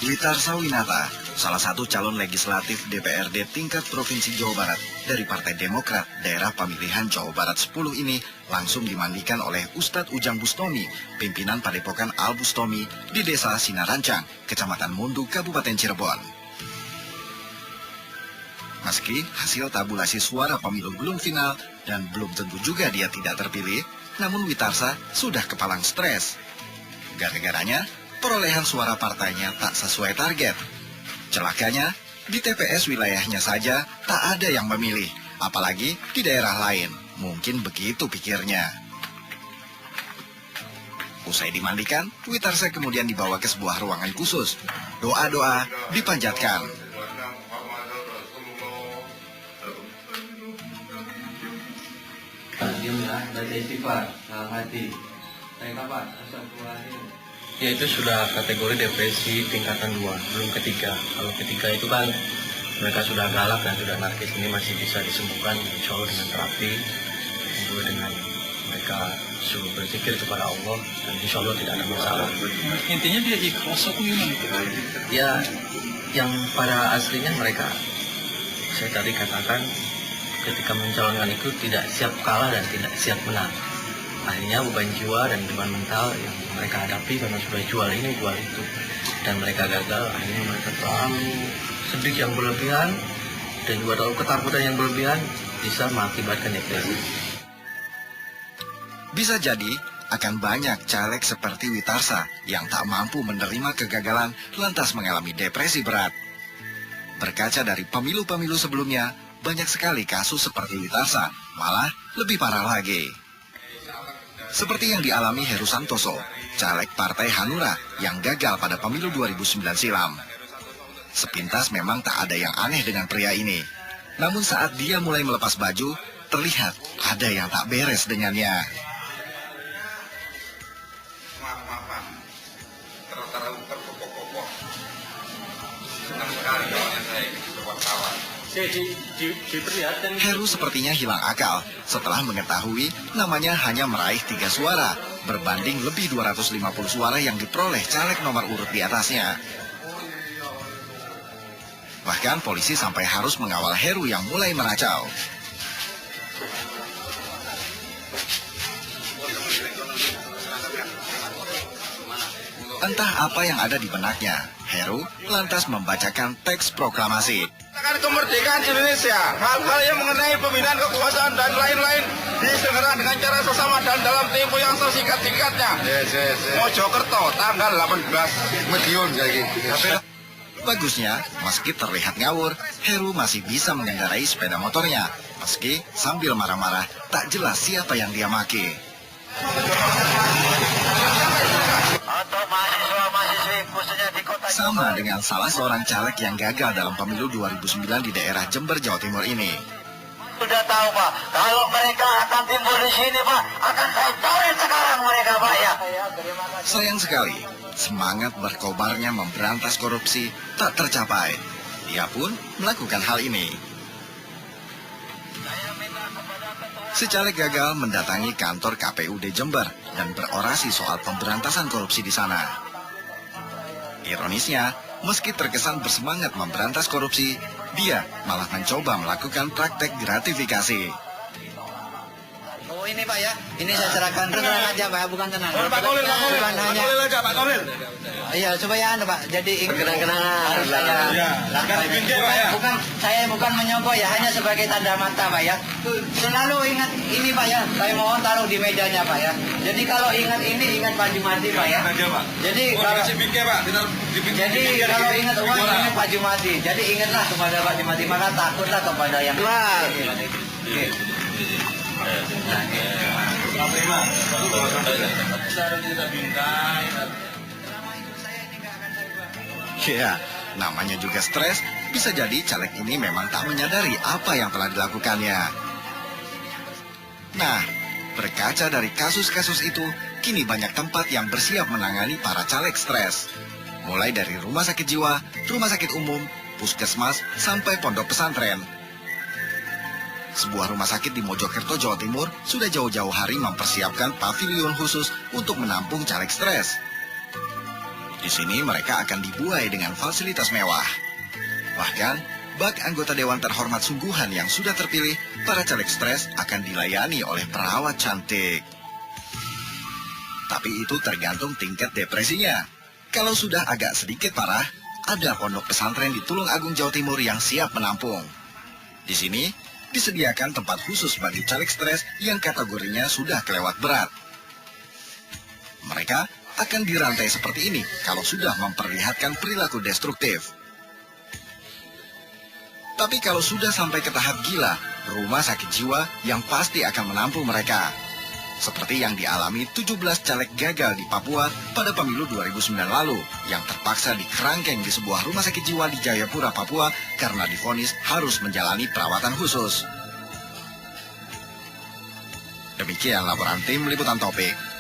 Witarsa Winata, salah satu calon legislatif DPRD tingkat Provinsi Jawa Barat dari Partai Demokrat daerah pemilihan Jawa Barat 10 ini langsung dimandikan oleh Ustadz Ujang Bustomi, pimpinan Padepokan Al Bustomi di Desa Sinarancang, Kecamatan Mundu, Kabupaten Cirebon. Meski hasil tabulasi suara pemilu belum final dan belum tentu juga dia tidak terpilih, namun Witarsa sudah kepalang stres. Gara-garanya, perolehan suara partainya tak sesuai target. Celakanya, di TPS wilayahnya saja tak ada yang memilih, apalagi di daerah lain. Mungkin begitu pikirnya. Usai dimandikan, Witarsa kemudian dibawa ke sebuah ruangan khusus. Doa-doa dipanjatkan. Diamlah, baca istighfar, dalam hati. Saya kapan? Astagfirullahaladzim. Ya itu sudah kategori depresi tingkatan 2, belum ketiga. Kalau ketiga itu kan mereka sudah galak dan sudah narkis, ini masih bisa disembuhkan insya Allah dengan terapi, juga dengan mereka suruh berzikir kepada Allah dan insya Allah tidak ada masalah. Intinya dia ikhlas atau gimana? Ya yang pada aslinya mereka, saya tadi katakan ketika mencalonkan itu tidak siap kalah dan tidak siap menang. Akhirnya beban jiwa dan beban mental yang mereka hadapi karena sudah jual ini, jual itu. Dan mereka gagal, akhirnya mereka terlalu sedih yang berlebihan dan juga terlalu ketakutan yang berlebihan bisa mengakibatkan depresi. Bisa jadi akan banyak caleg seperti Witarsa yang tak mampu menerima kegagalan lantas mengalami depresi berat. Berkaca dari pemilu-pemilu sebelumnya, banyak sekali kasus seperti Witarsa, malah lebih parah lagi. Seperti yang dialami Heru Santoso, caleg Partai Hanura yang gagal pada pemilu 2009 silam. Sepintas memang tak ada yang aneh dengan pria ini. Namun saat dia mulai melepas baju, terlihat ada yang tak beres dengannya. Maaf-maafan, terlalu terpokok-pokok. Senang sekali kalau saya ikut wartawan. Heru sepertinya hilang akal setelah mengetahui namanya hanya meraih 3 suara berbanding lebih 250 suara yang diperoleh caleg nomor urut di atasnya. Bahkan polisi sampai harus mengawal Heru yang mulai meracau. Entah apa yang ada di benaknya, Heru lantas membacakan teks proklamasi. Akan kemerdekaan Indonesia, hal-hal yang mengenai pembinaan kekuasaan dan lain-lain diselenggarakan dengan cara sesama dan dalam tempo yang sesingkat-singkatnya. Mojokerto, tanggal 18 Medion kayak. Bagusnya, meski terlihat ngawur, Heru masih bisa mengendarai sepeda motornya. Meski sambil marah-marah, tak jelas siapa yang dia maki. Sama dengan salah seorang caleg yang gagal dalam pemilu 2009 di daerah Jember, Jawa Timur ini. Sudah tahu Pak, kalau mereka akan timbul di sini Pak, akan saya coret sekarang mereka Pak ya. Sayang sekali, semangat berkobarnya memberantas korupsi tak tercapai. Dia pun melakukan hal ini. Si caleg gagal mendatangi kantor KPUD Jember dan berorasi soal pemberantasan korupsi di sana. Ironisnya, meski terkesan bersemangat memberantas korupsi, dia malah mencoba melakukan praktek gratifikasi. Oh ini Pak ya, ini saya serahkan tenang aja Pak, bukan tenang. Pak Kolil aja Pak Kolil. Iya supaya anu Pak, jadi kenang-kenangan. Bukan saya bukan menyogok ya, hanya sebagai tanda mata Pak ya. Selalu ingat ini Pak ya, saya mohon taruh di mejanya Pak ya. Jadi kalau ingat ini ingat Pak Jumadi Pak ya. Jadi kalau ingat uang ingat Pak Jumadi. Jadi ingatlah kepada Pak Jumadi, maka takutlah kepada yang Ya, namanya juga stres, bisa jadi caleg ini memang tak menyadari apa yang telah dilakukannya. Nah, berkaca dari kasus-kasus itu, kini banyak tempat yang bersiap menangani para caleg stres. Mulai dari rumah sakit jiwa, rumah sakit umum, puskesmas, sampai pondok pesantren. Sebuah rumah sakit di Mojokerto, Jawa Timur, sudah jauh-jauh hari mempersiapkan pavilion khusus untuk menampung caleg stres. Di sini mereka akan dibuai dengan fasilitas mewah. Bahkan, bak anggota Dewan Terhormat Sungguhan yang sudah terpilih, para caleg stres akan dilayani oleh perawat cantik. Tapi itu tergantung tingkat depresinya. Kalau sudah agak sedikit parah, ada pondok pesantren di Tulung Agung, Jawa Timur yang siap menampung. Di sini, disediakan tempat khusus bagi caleg stres yang kategorinya sudah kelewat berat. Mereka akan dirantai seperti ini kalau sudah memperlihatkan perilaku destruktif. Tapi kalau sudah sampai ke tahap gila, rumah sakit jiwa yang pasti akan menampung mereka. Seperti yang dialami 17 caleg gagal di Papua pada pemilu 2009 lalu, yang terpaksa dikerangkeng di sebuah rumah sakit jiwa di Jayapura, Papua, karena divonis harus menjalani perawatan khusus. Demikian laporan tim Liputan Topik.